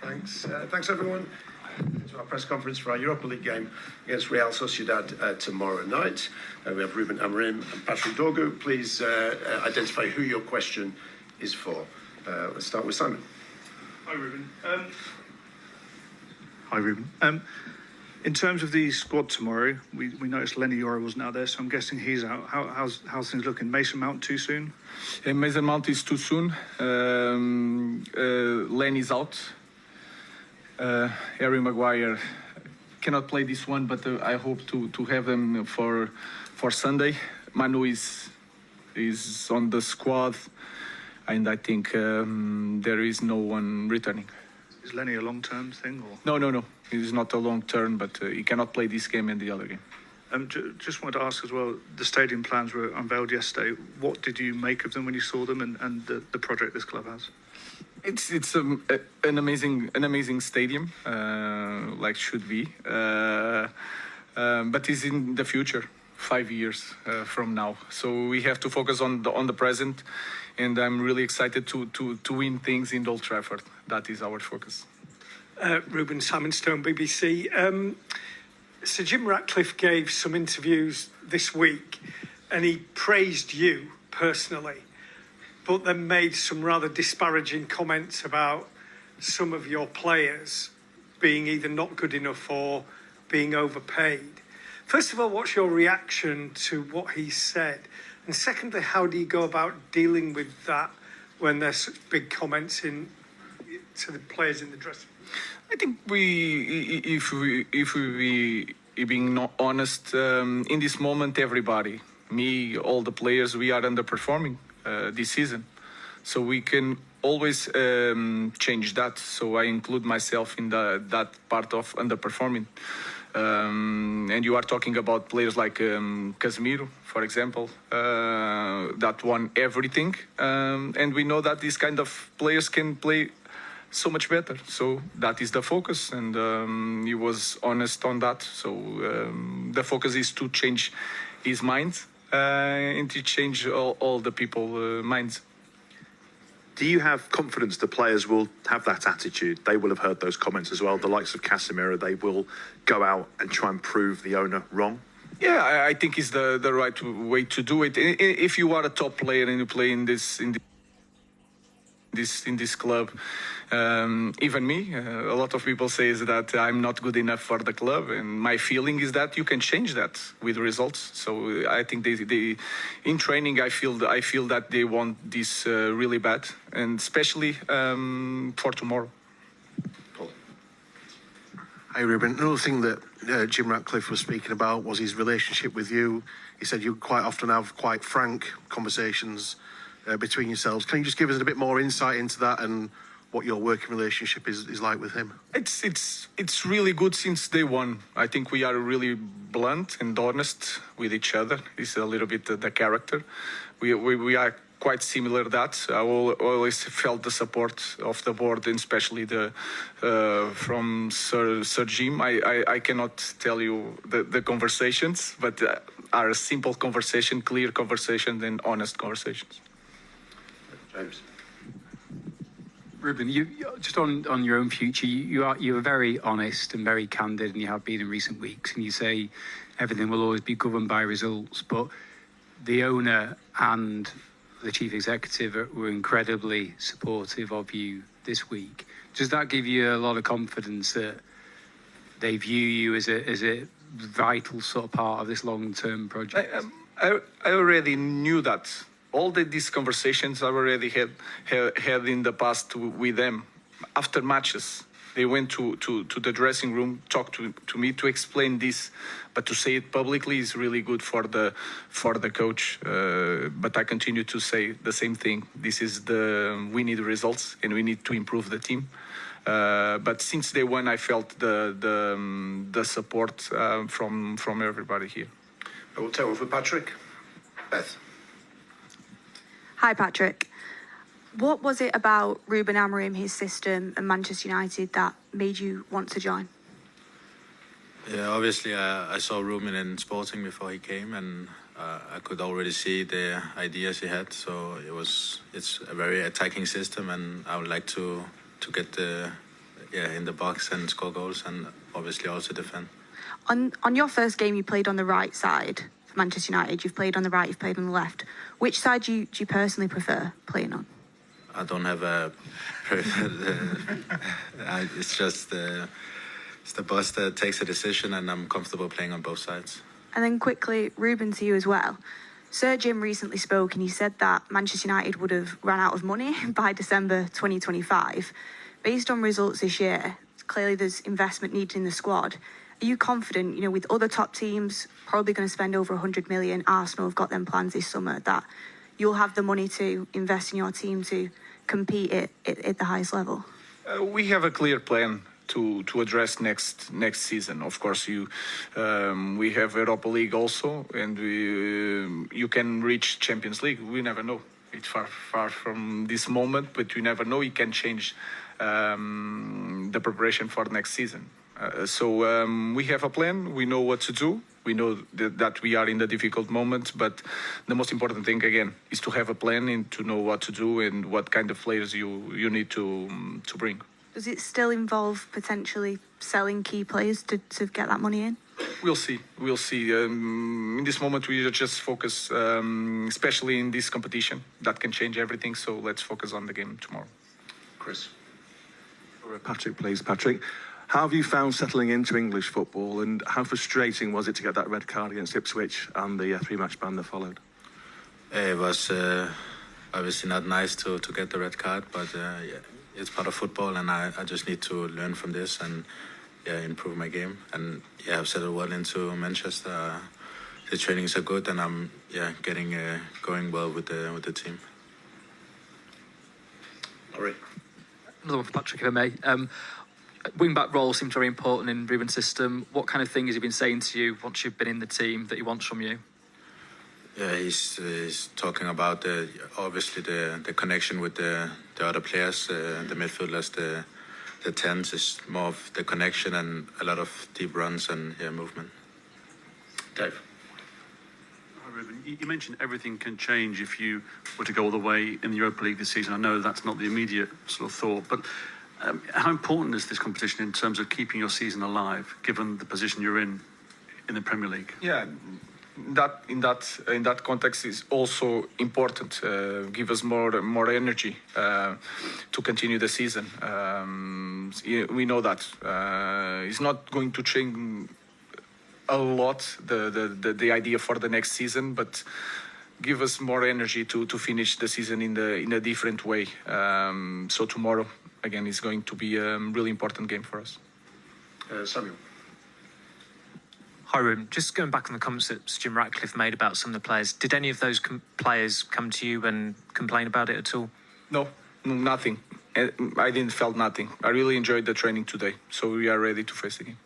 Thanks. Thanks, everyone. To our press conference for our Europa League game against Real Sociedad tomorrow night. We have Ruben Amorim and Patrick Dorgu. Please identify who your question is for. Let's start with Simon. Hi, Ruben. In terms of the squad tomorrow, we noticed Lenny Yoro wasn't out there, so I'm guessing he's out. How's things looking? Mason Mount too soon? Mason Mount is too soon. Lenny's out. Harry Maguire cannot play this one, but I hope to have him for Sunday. Manu is on the squad, and I think there is no one returning. Is Lenny a long-term thing? Or? No. It's not a long-term, but he cannot play this game and the other game. Just wanted to ask as well, the stadium plans were unveiled yesterday. What did you make of them when you saw them and the project this club has? It's an amazing stadium, like should be, but it's in the future, 5 years from now. So we have to focus on the present, and I'm really excited to win things in Old Trafford. That is our focus. Ruben, Simon Stone, BBC. Sir Jim Ratcliffe gave some interviews this week, and he praised you personally, but then made some rather disparaging comments about some of your players being either not good enough or being overpaid. First of all, what's your reaction to what he said? And secondly, how do you go about dealing with that when there's such big comments to the players in the dressing room? I think if we being not honest, in this moment, everybody, me, all the players, we are underperforming this season. So we can always change that. So I include myself in that part of underperforming. And you are talking about players like Casemiro, for example, that won everything. And we know that these kind of players can play so much better. So that is the focus, and he was honest on that. So the focus is to change his mind and to change all the people's minds. Do you have confidence the players will have that attitude? They will have heard those comments as well. The likes of Casemiro, they will go out and try and prove the owner wrong? Yeah, I think it's the right way to do it. If you are a top player and you play in this club, even me, a lot of people say that I'm not good enough for the club, and my feeling is that you can change that with results. So I think they in training I feel that they want this really bad, and especially for tomorrow. Hi, Ruben. Another thing that Jim Ratcliffe was speaking about was his relationship with you. He said you quite often have quite frank conversations between yourselves. Can you just give us a bit more insight into that and what your working relationship is like with him? It's really good since day one. I think we are really blunt and honest with each other. It's a little bit the character. We are quite similar that. I always felt the support of the board, and especially from Sir Jim. I cannot tell you the conversations, but are a simple conversation, clear conversation, and honest conversations. James. Ruben, you just on your own future, you are very honest and very candid, and you have been in recent weeks, and you say everything will always be governed by results, but the owner and the chief executive were incredibly supportive of you this week. Does that give you a lot of confidence that they view you as a vital sort of part of this long-term project? I already knew that. All these conversations I already had in the past with them. After matches, they went to the dressing room, talked to me to explain this, but to say it publicly is really good for the coach. But I continue to say the same thing. We need results and we need to improve the team. But since day one, I felt the support from everybody here. I will take one for Patrick. Beth. Hi, Patrick. What was it about Ruben Amorim, his system, and Manchester United that made you want to join? Yeah, obviously I saw Ruben in Sporting before he came, and I could already see the ideas he had. So it's a very attacking system, and I would like to get in the box and score goals, and obviously also defend. On your first game, you played on the right side for Manchester United. You've played on the right, you've played on the left. Which side do you personally prefer playing on? I don't have a. It's just it's the boss that takes a decision, and I'm comfortable playing on both sides. And then quickly, Ruben, to you as well. Sir Jim recently spoke and he said that Manchester United would have run out of money by December 2025. Based on results this year, clearly there's investment needed in the squad. Are you confident, you know, with other top teams probably going to spend over 100 million, Arsenal have got them plans this summer, that you'll have the money to invest in your team to compete at the highest level? We have a clear plan to address next season. Of course, we have Europa League also, and you can reach Champions League. We never know. It's far from this moment, but you never know. It can change the preparation for next season. So we have a plan. We know what to do. We know that we are in the difficult moment, but the most important thing again is to have a plan and to know what to do and what kind of players you need to bring. Does it still involve potentially selling key players to get that money in? We'll see. In this moment, we just focus, especially in this competition, that can change everything. So let's focus on the game tomorrow. Chris. Patrick, please. Patrick, how have you found settling into English football, and how frustrating was it to get that red card against Ipswich and the three-match ban that followed? It was obviously not nice to get the red card, but it's part of football, and I just need to learn from this and improve my game. And I've settled well into Manchester. The trainings are good, and I'm getting going well with the team. All right. Another one for Patrick, if I may. Wing-back role seems very important in Ruben's system. What kind of thing has he been saying to you once you've been in the team that he wants from you? Yeah, he's talking about obviously the connection with the other players, the midfielders, the tens is more of the connection and a lot of deep runs and movement. Dave. Hi, Ruben. You mentioned everything can change if you were to go all the way in the Europa League this season. I know that's not the immediate sort of thought, but how important is this competition in terms of keeping your season alive, given the position you're in the Premier League? Yeah. In that context is also important. Give us more energy to continue the season. We know that it's not going to change a lot the idea for the next season, but give us more energy to finish the season in a different way. So tomorrow again is going to be a really important game for us. Samuel. Hi, Ruben. Just going back on the comments that Jim Ratcliffe made about some of the players, did any of those players come to you and complain about it at all? No, nothing. I didn't felt nothing. I really enjoyed the training today, so we are ready to face the game.